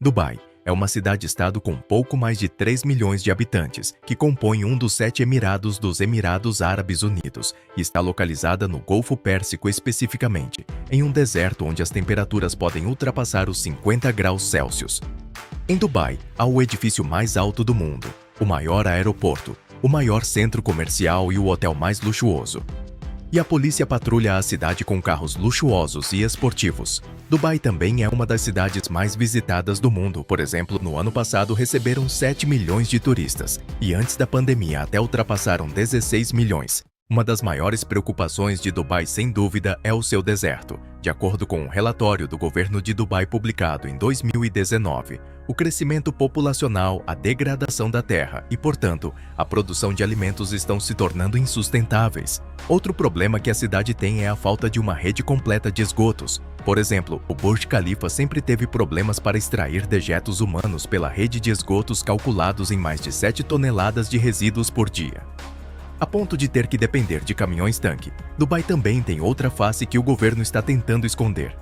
Dubai é uma cidade-estado com pouco mais de 3 milhões de habitantes, que compõe um dos 7 Emirados dos Emirados Árabes Unidos e está localizada no Golfo Pérsico especificamente, em um deserto onde as temperaturas podem ultrapassar os 50 graus Celsius. Em Dubai, há o edifício mais alto do mundo, o maior aeroporto, o maior centro comercial e o hotel mais luxuoso. E a polícia patrulha a cidade com carros luxuosos e esportivos. Dubai também é uma das cidades mais visitadas do mundo. Por exemplo, no ano passado receberam 7 milhões de turistas e antes da pandemia até ultrapassaram 16 milhões. Uma das maiores preocupações de Dubai, sem dúvida, é o seu deserto. De acordo com um relatório do governo de Dubai publicado em 2019, o crescimento populacional, a degradação da terra e, portanto, a produção de alimentos estão se tornando insustentáveis. Outro problema que a cidade tem é a falta de uma rede completa de esgotos. Por exemplo, o Burj Khalifa sempre teve problemas para extrair dejetos humanos pela rede de esgotos calculados em mais de 7 toneladas de resíduos por dia. A ponto de ter que depender de caminhões-tanque, Dubai também tem outra face que o governo está tentando esconder.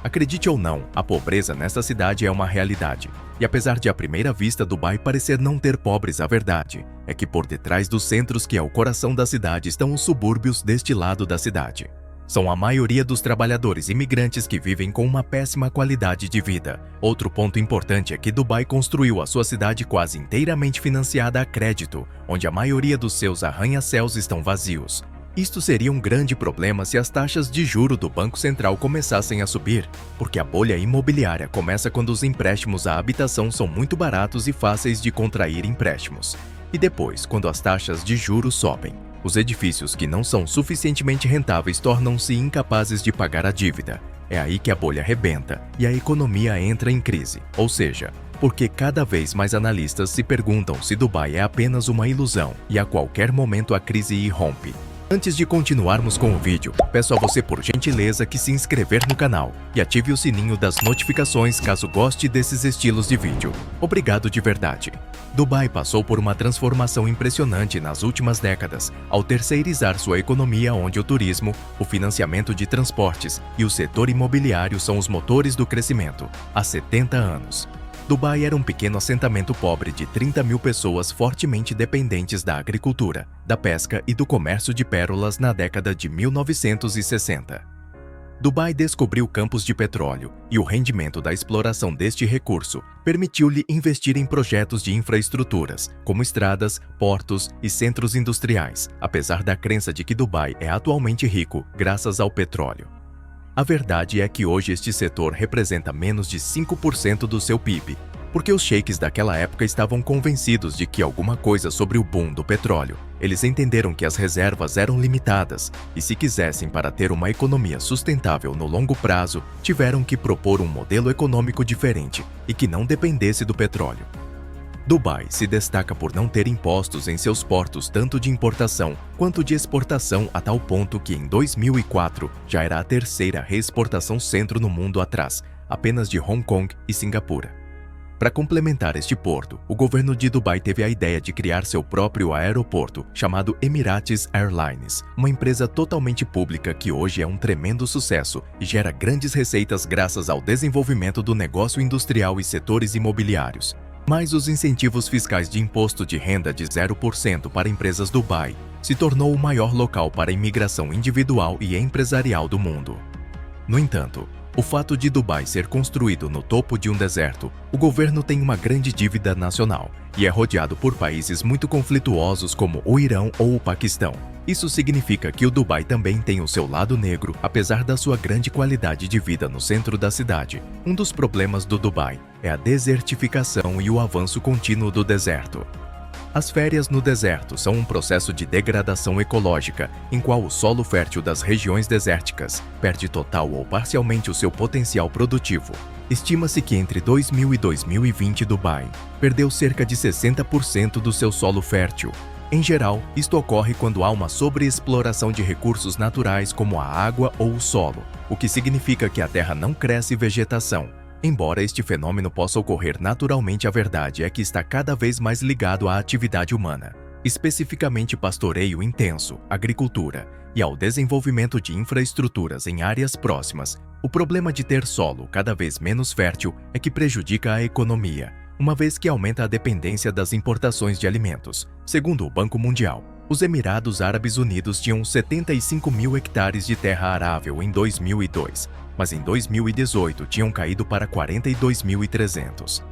Acredite ou não, a pobreza nesta cidade é uma realidade. E apesar de à primeira vista Dubai parecer não ter pobres, a verdade é que por detrás dos centros, que é o coração da cidade, estão os subúrbios deste lado da cidade. São a maioria dos trabalhadores imigrantes que vivem com uma péssima qualidade de vida. Outro ponto importante é que Dubai construiu a sua cidade quase inteiramente financiada a crédito, onde a maioria dos seus arranha-céus estão vazios. Isto seria um grande problema se as taxas de juro do Banco Central começassem a subir, porque a bolha imobiliária começa quando os empréstimos à habitação são muito baratos e fáceis de contrair empréstimos. E depois, quando as taxas de juros sobem. Os edifícios que não são suficientemente rentáveis tornam-se incapazes de pagar a dívida. É aí que a bolha rebenta e a economia entra em crise. Ou seja, porque cada vez mais analistas se perguntam se Dubai é apenas uma ilusão e a qualquer momento a crise irrompe. Antes de continuarmos com o vídeo, peço a você por gentileza que se inscrever no canal e ative o sininho das notificações caso goste desses estilos de vídeo. Obrigado de verdade. Dubai passou por uma transformação impressionante nas últimas décadas, ao terceirizar sua economia, onde o turismo, o financiamento de transportes e o setor imobiliário são os motores do crescimento, há 70 anos. Dubai era um pequeno assentamento pobre de 30 mil pessoas fortemente dependentes da agricultura, da pesca e do comércio de pérolas na década de 1960. Dubai descobriu campos de petróleo e o rendimento da exploração deste recurso permitiu-lhe investir em projetos de infraestruturas, como estradas, portos e centros industriais, apesar da crença de que Dubai é atualmente rico graças ao petróleo. A verdade é que hoje este setor representa menos de 5% do seu PIB, porque os sheiks daquela época estavam convencidos de que alguma coisa sobre o boom do petróleo. Eles entenderam que as reservas eram limitadas e, se quisessem para ter uma economia sustentável no longo prazo, tiveram que propor um modelo econômico diferente e que não dependesse do petróleo. Dubai se destaca por não ter impostos em seus portos tanto de importação quanto de exportação, a tal ponto que em 2004 já era a terceira reexportação centro no mundo, atrás apenas de Hong Kong e Singapura. Para complementar este porto, o governo de Dubai teve a ideia de criar seu próprio aeroporto, chamado Emirates Airlines, uma empresa totalmente pública que hoje é um tremendo sucesso e gera grandes receitas graças ao desenvolvimento do negócio industrial e setores imobiliários. Mas os incentivos fiscais de imposto de renda de 0% para empresas Dubai se tornou o maior local para imigração individual e empresarial do mundo. No entanto, o fato de Dubai ser construído no topo de um deserto, o governo tem uma grande dívida nacional e é rodeado por países muito conflituosos como o Irão ou o Paquistão. Isso significa que o Dubai também tem o seu lado negro, apesar da sua grande qualidade de vida no centro da cidade. Um dos problemas do Dubai é a desertificação e o avanço contínuo do deserto. As férias no deserto são um processo de degradação ecológica, em qual o solo fértil das regiões desérticas perde total ou parcialmente o seu potencial produtivo. Estima-se que entre 2000 e 2020 Dubai perdeu cerca de 60% do seu solo fértil. Em geral, isto ocorre quando há uma sobreexploração de recursos naturais como a água ou o solo, o que significa que a terra não cresce vegetação. Embora este fenômeno possa ocorrer naturalmente, a verdade é que está cada vez mais ligado à atividade humana. especificamente pastoreio intenso, agricultura e ao desenvolvimento de infraestruturas em áreas próximas. O problema de ter solo cada vez menos fértil é que prejudica a economia, uma vez que aumenta a dependência das importações de alimentos. Segundo o Banco Mundial, os Emirados Árabes Unidos tinham 75 mil hectares de terra arável em 2002, mas em 2018 tinham caído para 42.300.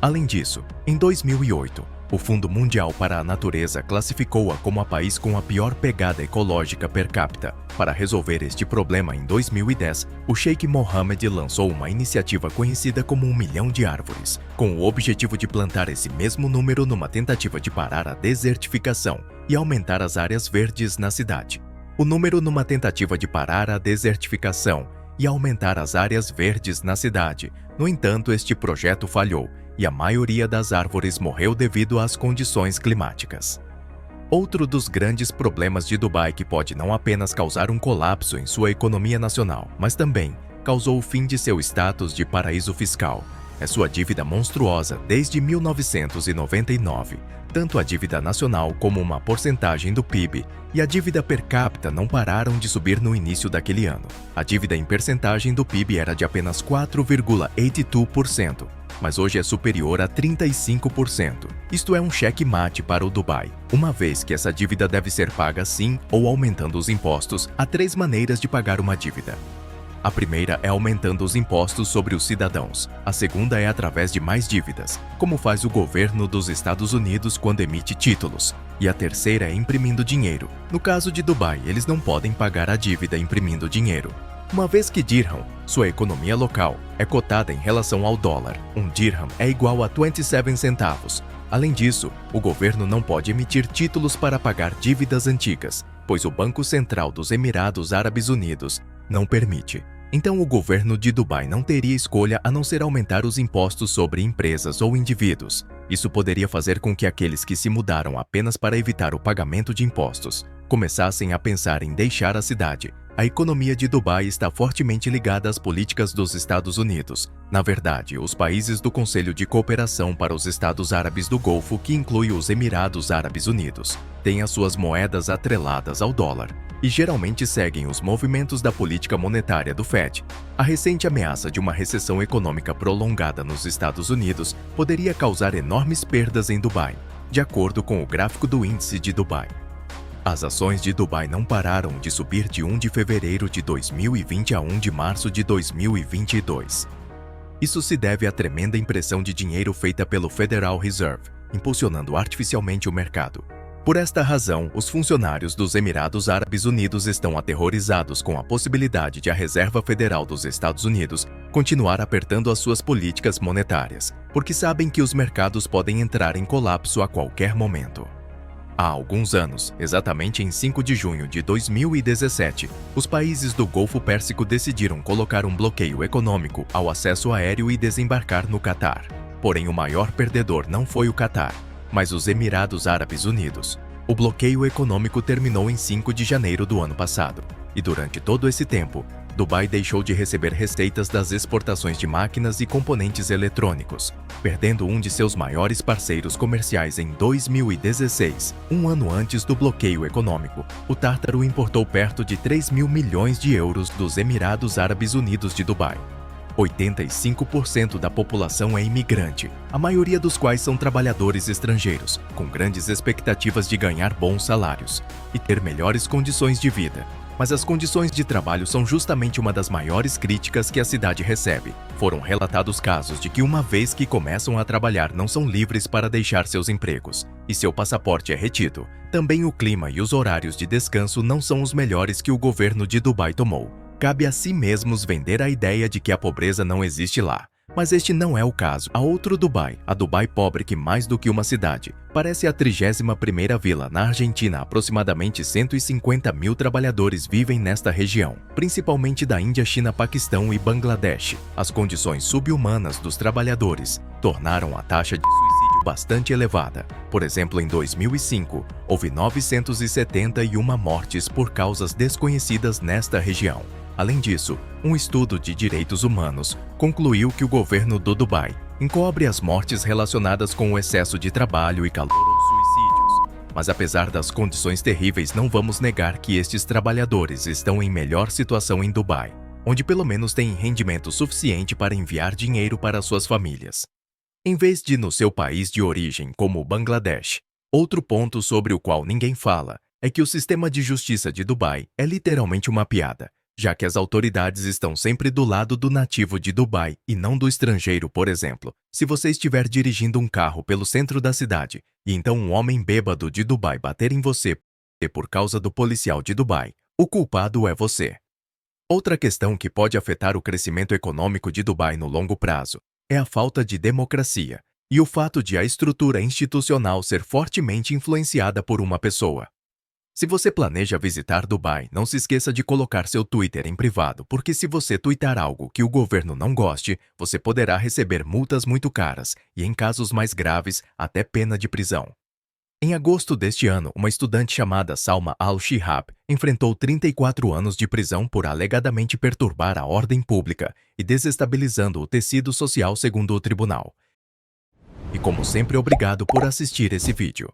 Além disso, em 2008, o Fundo Mundial para a Natureza classificou-a como a país com a pior pegada ecológica per capita. Para resolver este problema, em 2010, o Sheikh Mohammed lançou uma iniciativa conhecida como 1 milhão de árvores, com o objetivo de plantar esse mesmo número numa tentativa de parar a desertificação e aumentar as áreas verdes na cidade. O número numa tentativa de parar a desertificação e aumentar as áreas verdes na cidade. No entanto, este projeto falhou e a maioria das árvores morreu devido às condições climáticas. Outro dos grandes problemas de Dubai que pode não apenas causar um colapso em sua economia nacional, mas também causou o fim de seu status de paraíso fiscal. É sua dívida monstruosa desde 1999. Tanto a dívida nacional como uma porcentagem do PIB e a dívida per capita não pararam de subir no início daquele ano. A dívida em percentagem do PIB era de apenas 4,82%, mas hoje é superior a 35%. Isto é um cheque-mate para o Dubai, uma vez que essa dívida deve ser paga sim ou aumentando os impostos. Há 3 maneiras de pagar uma dívida. A primeira é aumentando os impostos sobre os cidadãos. A segunda é através de mais dívidas, como faz o governo dos Estados Unidos quando emite títulos. E a terceira é imprimindo dinheiro. No caso de Dubai, eles não podem pagar a dívida imprimindo dinheiro, uma vez que dirham, sua economia local, é cotada em relação ao dólar. Um dirham é igual a 27 centavos. Além disso, o governo não pode emitir títulos para pagar dívidas antigas, pois o Banco Central dos Emirados Árabes Unidos não permite. Então o governo de Dubai não teria escolha a não ser aumentar os impostos sobre empresas ou indivíduos. Isso poderia fazer com que aqueles que se mudaram apenas para evitar o pagamento de impostos começassem a pensar em deixar a cidade. A economia de Dubai está fortemente ligada às políticas dos Estados Unidos. Na verdade, os países do Conselho de Cooperação para os Estados Árabes do Golfo, que inclui os Emirados Árabes Unidos, têm as suas moedas atreladas ao dólar e geralmente seguem os movimentos da política monetária do Fed. A recente ameaça de uma recessão econômica prolongada nos Estados Unidos poderia causar enormes perdas em Dubai, de acordo com o gráfico do índice de Dubai. As ações de Dubai não pararam de subir de 1 de fevereiro de 2020 a 1 de março de 2022. Isso se deve à tremenda impressão de dinheiro feita pelo Federal Reserve, impulsionando artificialmente o mercado. Por esta razão, os funcionários dos Emirados Árabes Unidos estão aterrorizados com a possibilidade de a Reserva Federal dos Estados Unidos continuar apertando as suas políticas monetárias, porque sabem que os mercados podem entrar em colapso a qualquer momento. Há alguns anos, exatamente em 5 de junho de 2017, os países do Golfo Pérsico decidiram colocar um bloqueio econômico ao acesso aéreo e desembarcar no Catar. Porém, o maior perdedor não foi o Catar, mas os Emirados Árabes Unidos. O bloqueio econômico terminou em 5 de janeiro do ano passado, e durante todo esse tempo, Dubai deixou de receber receitas das exportações de máquinas e componentes eletrônicos, perdendo um de seus maiores parceiros comerciais em 2016. Um ano antes do bloqueio econômico, o Tártaro importou perto de 3 mil milhões de euros dos Emirados Árabes Unidos de Dubai. 85% da população é imigrante, a maioria dos quais são trabalhadores estrangeiros, com grandes expectativas de ganhar bons salários e ter melhores condições de vida. Mas as condições de trabalho são justamente uma das maiores críticas que a cidade recebe. Foram relatados casos de que uma vez que começam a trabalhar não são livres para deixar seus empregos, e seu passaporte é retido. Também o clima e os horários de descanso não são os melhores que o governo de Dubai tomou. Cabe a si mesmos vender a ideia de que a pobreza não existe lá. Mas este não é o caso. Há outro Dubai, a Dubai pobre que mais do que uma cidade. Parece a 31ª vila na Argentina. Aproximadamente 150 mil trabalhadores vivem nesta região, principalmente da Índia, China, Paquistão e Bangladesh. As condições subhumanas dos trabalhadores tornaram a taxa de suicídio bastante elevada. Por exemplo, em 2005, houve 971 mortes por causas desconhecidas nesta região. Além disso, um estudo de direitos humanos concluiu que o governo do Dubai encobre as mortes relacionadas com o excesso de trabalho e calor ou suicídios. Mas apesar das condições terríveis, não vamos negar que estes trabalhadores estão em melhor situação em Dubai, onde pelo menos têm rendimento suficiente para enviar dinheiro para suas famílias, em vez de no seu país de origem, como o Bangladesh. Outro ponto sobre o qual ninguém fala é que o sistema de justiça de Dubai é literalmente uma piada, já que as autoridades estão sempre do lado do nativo de Dubai e não do estrangeiro. Por exemplo, se você estiver dirigindo um carro pelo centro da cidade e então um homem bêbado de Dubai bater em você por causa do policial de Dubai, o culpado é você. Outra questão que pode afetar o crescimento econômico de Dubai no longo prazo é a falta de democracia e o fato de a estrutura institucional ser fortemente influenciada por uma pessoa. Se você planeja visitar Dubai, não se esqueça de colocar seu Twitter em privado, porque se você tweetar algo que o governo não goste, você poderá receber multas muito caras e, em casos mais graves, até pena de prisão. Em agosto deste ano, uma estudante chamada Salma Al-Shihab enfrentou 34 anos de prisão por alegadamente perturbar a ordem pública e desestabilizando o tecido social, segundo o tribunal. E como sempre, obrigado por assistir esse vídeo.